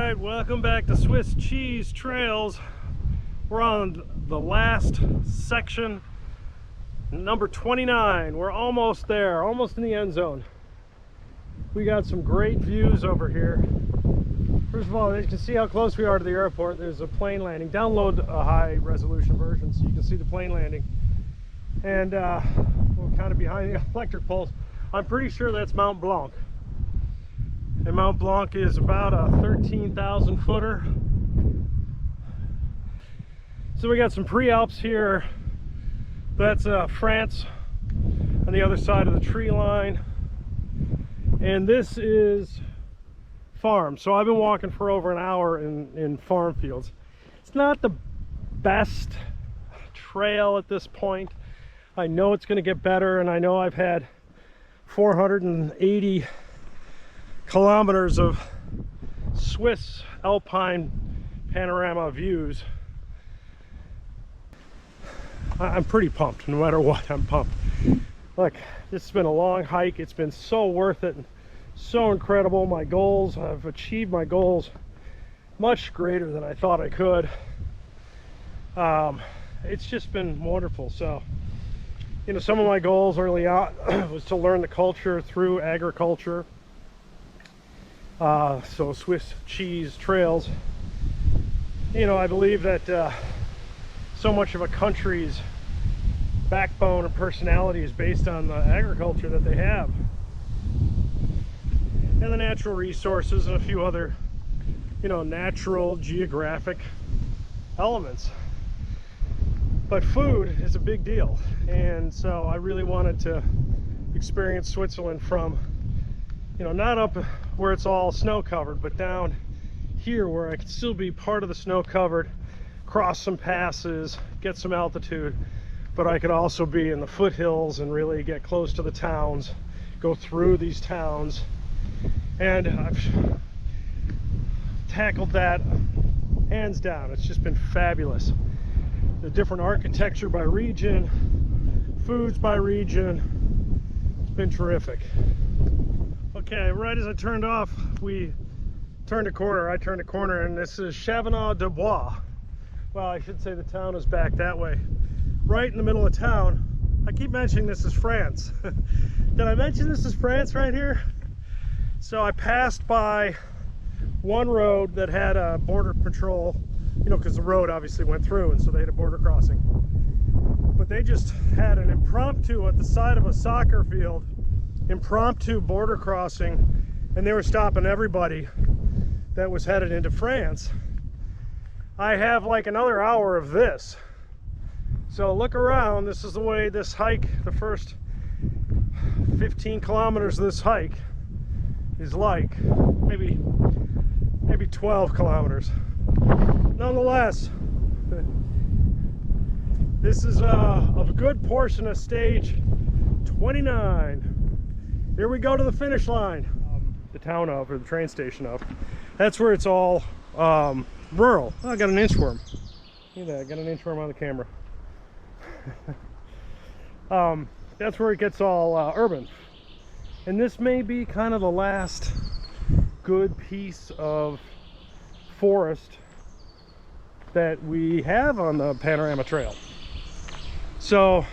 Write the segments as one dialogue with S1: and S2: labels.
S1: Alright, welcome back to Swiss Cheese Trails. We're on the last section, number 29. We're almost there, almost in the end zone. We got some great views over here. First of all, you can see how close we are to the airport. There's a plane landing. Download a high resolution version so you can see the plane landing. And we're kind of behind the electric poles. I'm pretty sure that's Mount Blanc. And Mount Blanc is about a 13,000 footer. So we got some pre-Alps here. That's France on the other side of the tree line. And this is farm. So I've been walking for over an hour in farm fields. It's not the best trail at this point. I know it's going to get better, and I know I've had 480 kilometers of Swiss Alpine panorama views. I'm pretty pumped. No matter what, I'm pumped. Look, this has been a long hike. It's been so worth it, so incredible. My goals, I've achieved my goals much greater than I thought I could. It's just been wonderful. So, you know, some of my goals early on was to learn the culture through agriculture. So Swiss Cheese Trails, you know, I believe that so much of a country's backbone and personality is based on the agriculture that they have, and the natural resources and a few other, you know, natural geographic elements. But food is a big deal, and so I really wanted to experience Switzerland from, you know, not up where it's all snow covered, but down here where I could still be part of the snow covered, cross some passes, get some altitude, but I could also be in the foothills and really get close to the towns, go through these towns. And I've tackled that hands down. It's just been fabulous. The different architecture by region, foods by region, it's been terrific. Okay, right as I turned off, we turned a corner. I turned a corner, and this is Chavannes-de-Bogis. Well, I should say the town is back that way. Right in the middle of town. I keep mentioning this is France. Did I mention this is France right here? So I passed by one road that had a border patrol, you know, because the road obviously went through, and so they had a border crossing. But they just had an impromptu at the side of a soccer field, impromptu border crossing, and they were stopping everybody that was headed into France. I have like another hour of this, so look around. This is the way this hike, the first 15 kilometers of this hike is like, maybe 12 kilometers. Nonetheless, this is a good portion of stage 29. Here we go to the finish line. The town of, or the train station of, that's where it's all rural. Oh, I got an inchworm. Look at that, I got an inchworm on the camera. That's where it gets all urban. And this may be kind of the last good piece of forest that we have on the Panorama Trail. So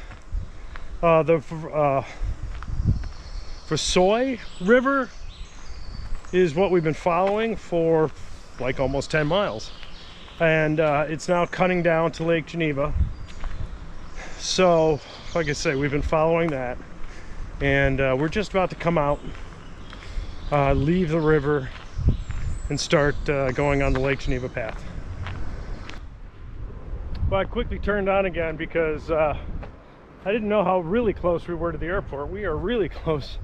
S1: the Soy River is what we've been following for like almost 10 miles, and it's now cutting down to Lake Geneva. So like I say, we've been following that, and we're just about to come out, leave the river, and start going on the Lake Geneva path. But I quickly turned on again because I didn't know how really close we were to the airport. We are really close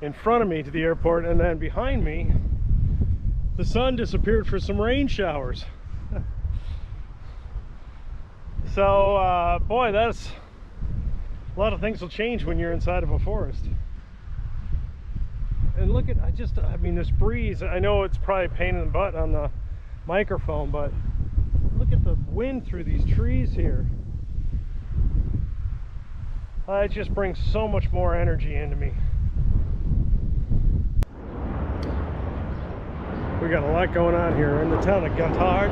S1: in front of me to the airport, and then behind me the sun disappeared for some rain showers. So boy, that's a lot of things will change when you're inside of a forest. And look at, I mean, this breeze, I know it's probably a pain in the butt on the microphone, but look at the wind through these trees here. It just brings so much more energy into me. We got a lot going on here. We're in the town of Gothard.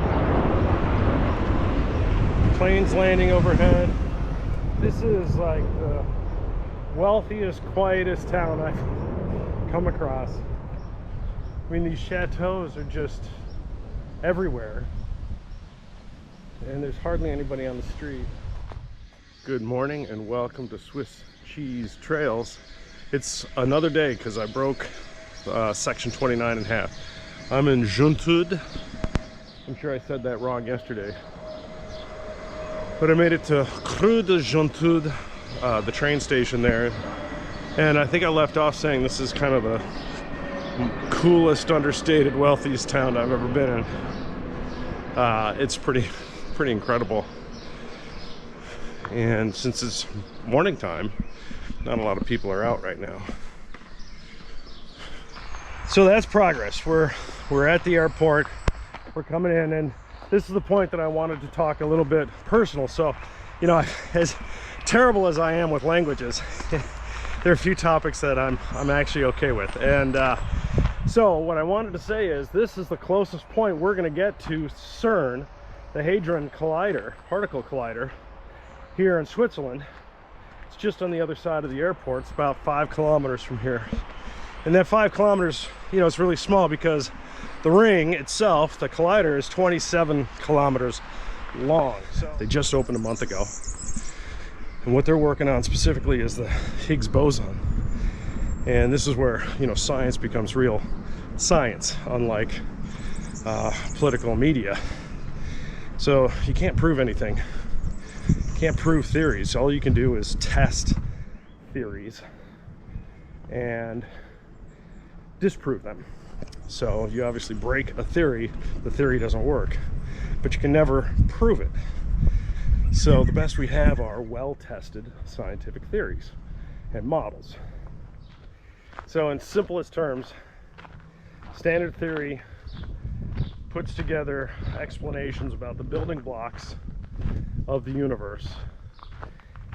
S1: Planes landing overhead. This is like the wealthiest, quietest town I've come across. I mean, these chateaus are just everywhere, and there's hardly anybody on the street. Good morning and welcome to Swiss Cheese Trails. It's another day because I broke section 29 in half. I'm in Gentude. I'm sure I said that wrong yesterday, but I made it to Cru de Gentude, the train station there, and I think I left off saying this is kind of the coolest, understated, wealthiest town I've ever been in. It's pretty incredible, and since it's morning time, not a lot of people are out right now. So that's progress. We're at the airport. We're coming in, and this is the point that I wanted to talk a little bit personal. So, you know, as terrible as I am with languages, there are a few topics that I'm actually okay with. And so what I wanted to say is this is the closest point we're going to get to CERN, the Hadron Collider, particle collider, here in Switzerland. It's just on the other side of the airport. It's about 5 kilometers from here. And that 5 kilometers, you know, it's really small because the ring itself, the collider, is 27 kilometers long. So they just opened a month ago. And what they're working on specifically is the Higgs boson. And this is where, you know, science becomes real science, unlike political media. So you can't prove anything. You can't prove theories. All you can do is test theories and disprove them. So you obviously break a theory, the theory doesn't work, but you can never prove it. So the best we have are well-tested scientific theories and models. So in simplest terms, standard theory puts together explanations about the building blocks of the universe,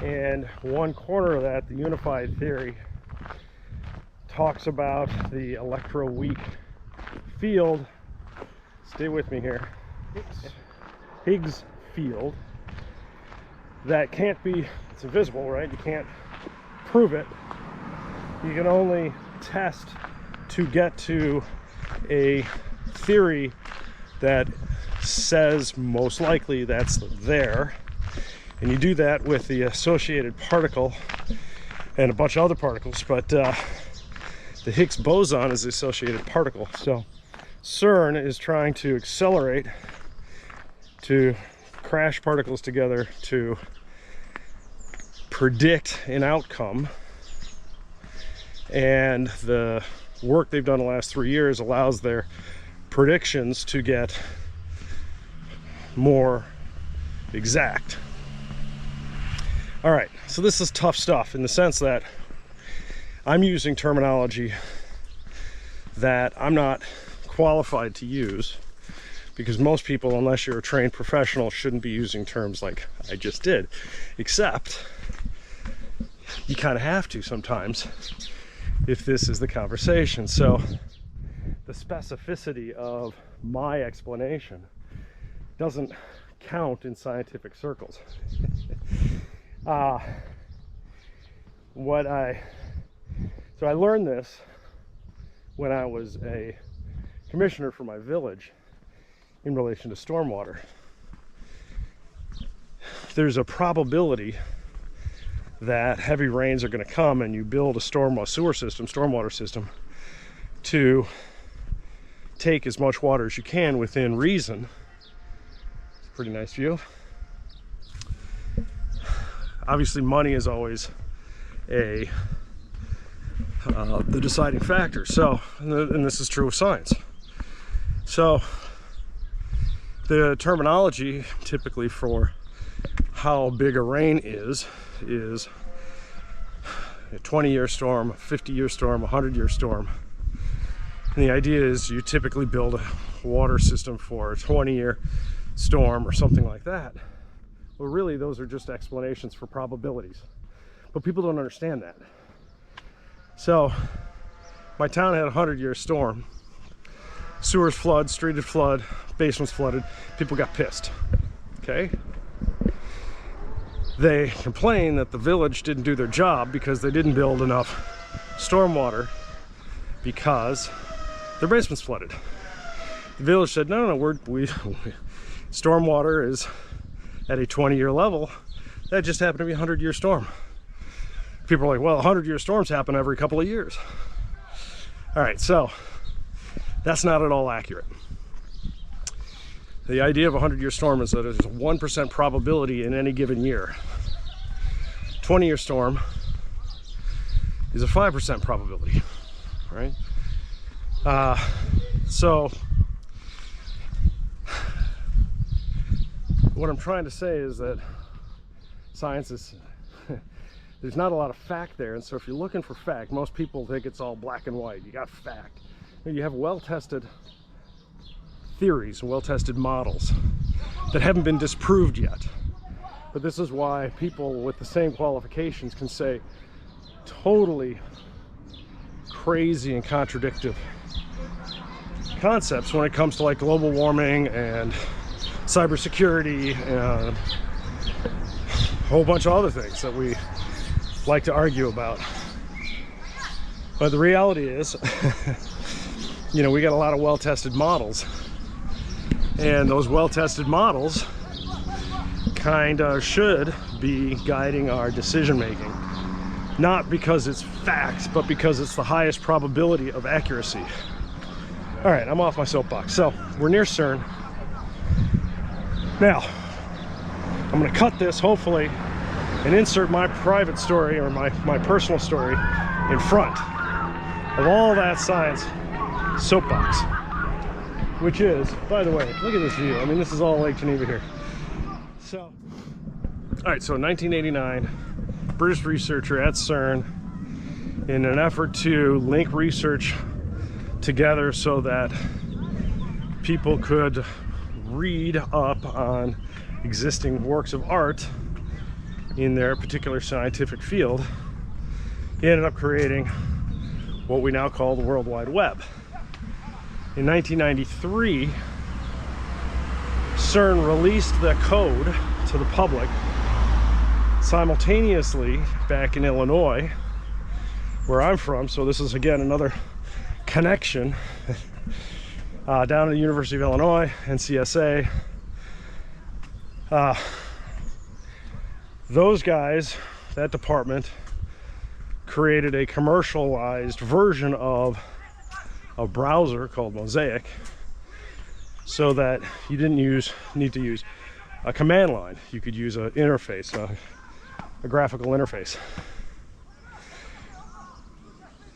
S1: and one corner of that, the unified theory, talks about the electroweak field. Stay with me here. Higgs field that can't be, it's invisible, right? You can't prove it. You can only test to get to a theory that says most likely that's there, and you do that with the associated particle and a bunch of other particles, but the Higgs boson is the associated particle. So CERN is trying to accelerate, to crash particles together to predict an outcome, and the work they've done the last 3 years allows their predictions to get more exact. All right, so this is tough stuff in the sense that I'm using terminology that I'm not qualified to use, because most people, unless you're a trained professional, shouldn't be using terms like I just did, except you kind of have to sometimes if this is the conversation. So the specificity of my explanation doesn't count in scientific circles. So I learned this when I was a commissioner for my village in relation to stormwater. There's a probability that heavy rains are going to come, and you build a stormwater system to take as much water as you can within reason. It's a pretty nice view. Obviously, money is always the deciding factor. So, and this is true of science. So, the terminology typically for how big a rain is a 20-year storm, a 50-year storm, a 100-year storm. And the idea is you typically build a water system for a 20-year storm or something like that. Well, really, those are just explanations for probabilities. But people don't understand that. So, my town had a 100-year storm, Sewers flood, streets flood, basements flooded. People got pissed. Okay? They complain that the village didn't do their job because they didn't build enough stormwater because their basements flooded. The village said, no, stormwater is at a 20-year level. That just happened to be a 100-year storm. People are like, well, 100-year storms happen every couple of years. All right, so that's not at all accurate. The idea of a 100-year storm is that there's a 1% probability in any given year. 20-year storm is a 5% probability, right? So what I'm trying to say is that science is, there's not a lot of fact there, and so if you're looking for fact, most people think it's all black and white. You got fact. You have well-tested theories and well-tested models that haven't been disproved yet. But this is why people with the same qualifications can say totally crazy and contradictory concepts when it comes to like global warming and cybersecurity and a whole bunch of other things that we like to argue about. But the reality is, you know, we got a lot of well-tested models, and those well-tested models kind of should be guiding our decision-making, not because it's facts, but because it's the highest probability of accuracy. All right, I'm off my soapbox. So we're near CERN. Now, I'm gonna cut this, hopefully, and insert my private story or my personal story in front of all that science soapbox, which is, by the way, look at this view. I mean, this is all Lake Geneva here. So, all right, so in 1989, British researcher at CERN, in an effort to link research together so that people could read up on existing works of art in their particular scientific field, he ended up creating what we now call the World Wide Web. In 1993, CERN released the code to the public. Simultaneously, back in Illinois, where I'm from, so this is again another connection, down at the University of Illinois, NCSA, those guys, that department, created a commercialized version of a browser called Mosaic, so that you didn't need to use a command line. You could use an interface, a graphical interface.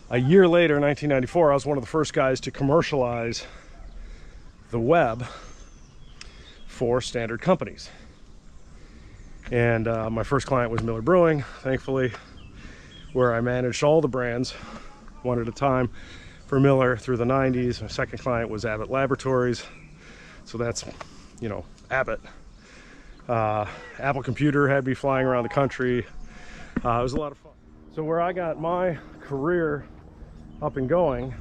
S1: A year later, in 1994, I was one of the first guys to commercialize the web for standard companies. And my first client was Miller Brewing, thankfully, where I managed all the brands one at a time for Miller through the 90s. My second client was Abbott Laboratories, so that's, you know, Abbott. Apple Computer had me flying around the country. It was a lot of fun. So where I got my career up and going,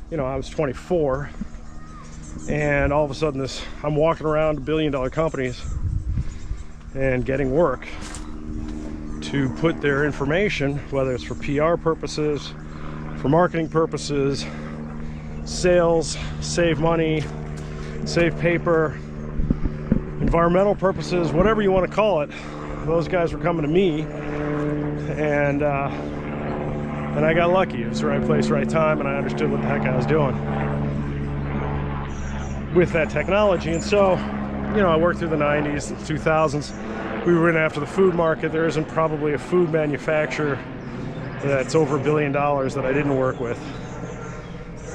S1: you know, I was 24, and all of a sudden I'm walking around billion-dollar companies and getting work to put their information, whether it's for PR purposes, for marketing purposes, sales, save money, save paper, environmental purposes, whatever you want to call it. Those guys were coming to me, and I got lucky. It was the right place, right time, and I understood what the heck I was doing with that technology. And so, you know, I worked through the 90s, 2000s. We were in after the food market. There isn't probably a food manufacturer that's over $1 billion that I didn't work with.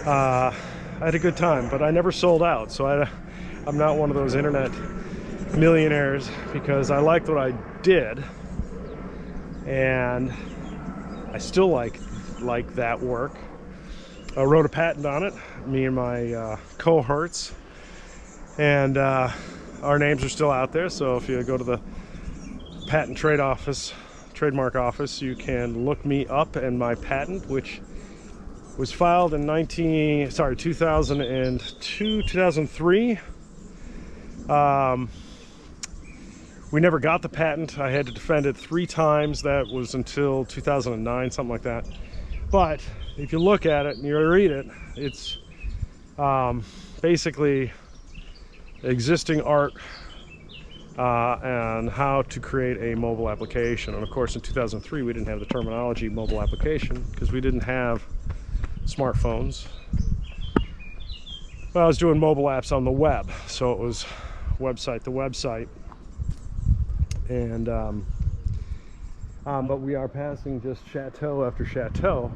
S1: I had a good time, but I never sold out. So I'm not one of those internet millionaires, because I liked what I did, and I still like that work. I wrote a patent on it, me and my cohorts, and our names are still out there. So if you go to the patent trademark office, you can look me up and my patent, which Was filed in 2002, 2003. We never got the patent. I had to defend it 3 times. That was until 2009, something like that. But if you look at it and you read it, it's basically existing art and how to create a mobile application. And of course, in 2003, we didn't have the terminology mobile application because we didn't have smartphones. Well, I was doing mobile apps on the web, so it was website to website. And but we are passing just chateau after chateau,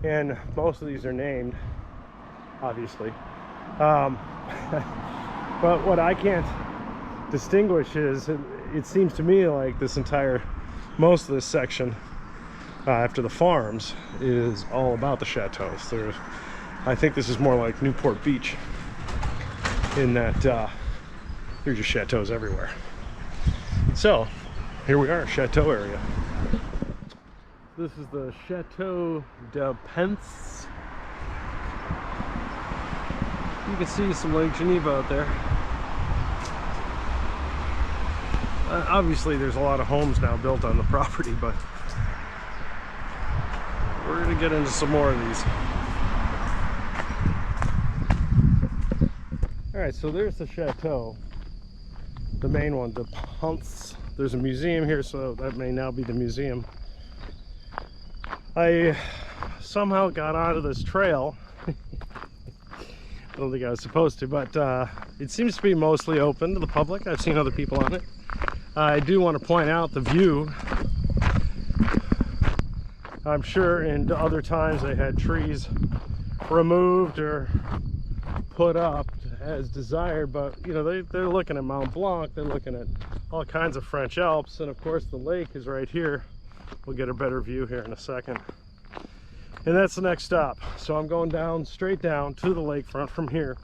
S1: and most of these are named, obviously. But what I can't distinguish is, it seems to me like most of this section after the farms is all about the chateaus. I think this is more like Newport Beach, in that there's just chateaus everywhere. So here we are, chateau area. This is the Chateau de Pence. You can see some Lake Geneva out there. Obviously there's a lot of homes now built on the property, but we're gonna get into some more of these. All right, so there's the chateau, the main one, the Pence. There's a museum here, so that may now be the museum. I somehow got onto this trail. I don't think I was supposed to, but it seems to be mostly open to the public. I've seen other people on it. I do want to point out the view. I'm sure in other times they had trees removed or put up as desired, but you know, they're looking at Mont Blanc, they're looking at all kinds of French Alps, and of course the lake is right here. We'll get a better view here in a second. And that's the next stop. So I'm going down, straight down to the lakefront from here.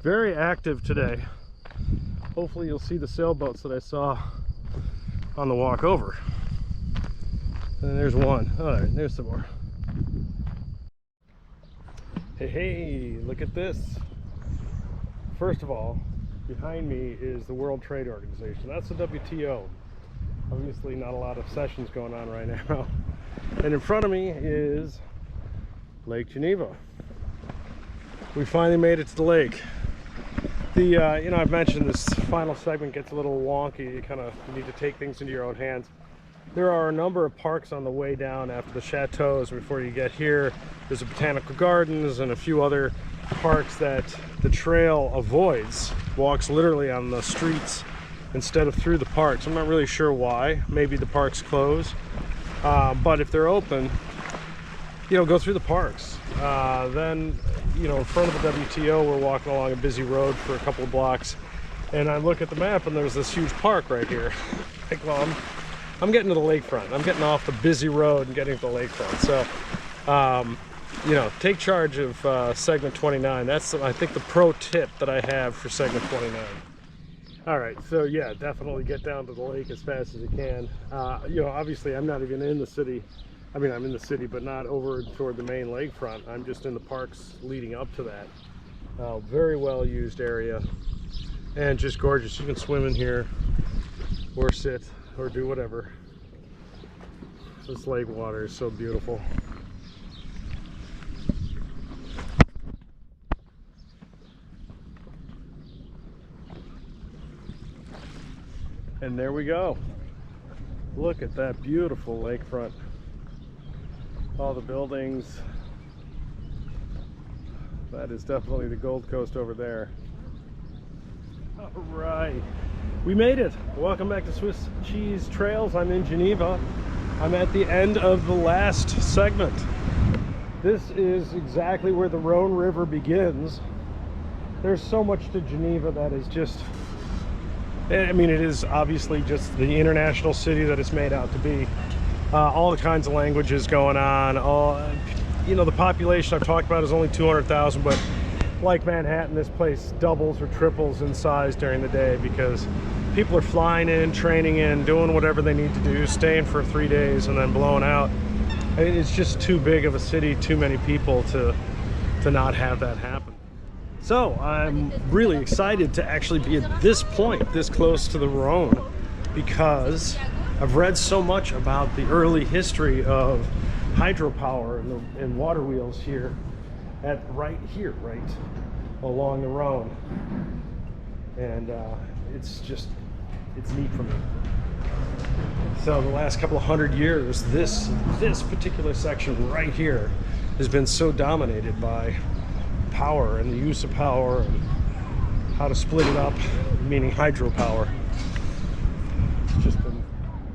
S1: Very active today. Hopefully you'll see the sailboats that I saw on the walk over. And there's one. All right, there's some more. Hey, look at this. First of all, behind me is the World Trade Organization. That's the WTO. Obviously not a lot of sessions going on right now. And in front of me is Lake Geneva. We finally made it to the lake. You know, I've mentioned this final segment gets a little wonky. You kind of need to take things into your own hands. There are a number of parks on the way down after the chateaus before you get here. There's a botanical gardens and a few other parks that the trail avoids. Walks literally on the streets instead of through the parks. I'm not really sure why. Maybe the parks close. But if they're open, you know, go through the parks. Then, you know, in front of the WTO, we're walking along a busy road for a couple of blocks, and I look at the map and there's this huge park right here. Like, well, I'm getting to the lakefront. I'm getting off the busy road and getting to the lakefront. So, you know, take charge of segment 29. That's, I think, the pro tip that I have for segment 29. All right, so yeah, definitely get down to the lake as fast as you can. You know, obviously I'm not even in the city. I mean, I'm in the city, but not over toward the main lakefront. I'm just in the parks leading up to that. Very well used area and just gorgeous. You can swim in here or sit or do whatever. This lake water is so beautiful. And there we go. Look at that beautiful lakefront. All the buildings. That is definitely the Gold Coast over there. All right, we made it. Welcome back to Swiss Cheese Trails. I'm in Geneva. I'm at the end of the last segment. This is exactly where the Rhone River begins. There's so much to Geneva that is just, I mean, it is obviously just the international city that it's made out to be. All the kinds of languages going on. You know, the population I've talked about is only 200,000, but like Manhattan, this place doubles or triples in size during the day because people are flying in, training in, doing whatever they need to do, staying for 3 days and then blowing out. I mean, it's just too big of a city, too many people to not have that happen. So I'm really excited to actually be at this point, this close to the Rhone, because I've read so much about the early history of hydropower and water wheels here, right along the Rhone, and it's neat for me. So the last couple of 100 years, this particular section right here has been so dominated by power and the use of power and how to split it up, meaning hydropower.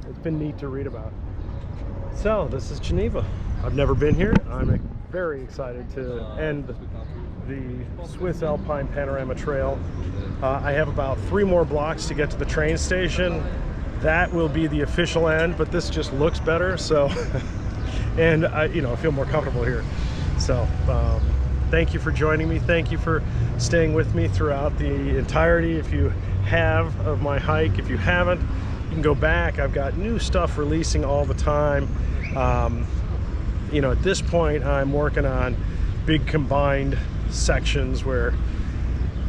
S1: It's been neat to read about. So this is Geneva. I've never been here. I'm very excited to end the Swiss Alpine Panorama Trail. I have about 3 more blocks to get to the train station. That will be the official end, but this just looks better, so and I feel more comfortable here. So thank you for joining me. Thank you for staying with me throughout the entirety. If you have, of my hike, if you haven't, you can go back. I've got new stuff releasing all the time. At this point, I'm working on big combined sections where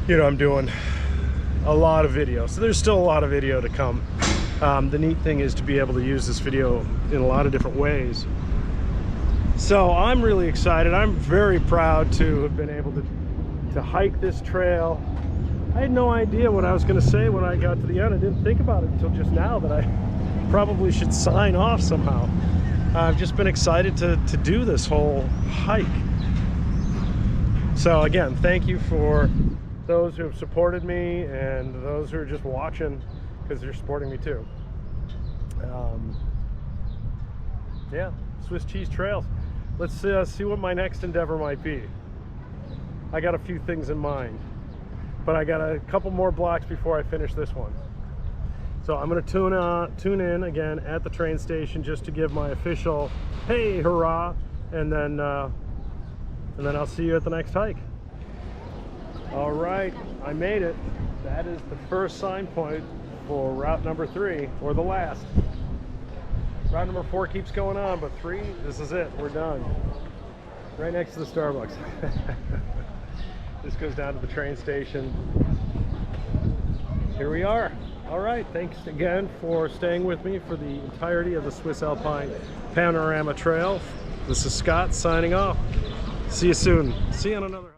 S1: I'm doing a lot of video, so there's still a lot of video to come. The neat thing is to be able to use this video in a lot of different ways. So I'm really excited. I'm very proud to have been able to hike this trail. I had no idea what I was going to say when I got to the end. I didn't think about it until just now that I probably should sign off somehow. I've just been excited to do this whole hike. So again, thank you for those who have supported me and those who are just watching because they're supporting me too. Yeah, Swiss cheese trails. Let's see what my next endeavor might be. I got a few things in mind, but I got a couple more blocks before I finish this one. So I'm going to tune in again at the train station just to give my official hey hurrah, and then I'll see you at the next hike. All right, I made it. That is the first sign point for route number 3, or the last. Route number 4 keeps going on, but 3, this is it. We're done. Right next to the Starbucks. This goes down to the train station. Here we are. All right, thanks again for staying with me for the entirety of the Swiss Alpine Panorama Trail. This is Scott signing off. See you soon. See you on another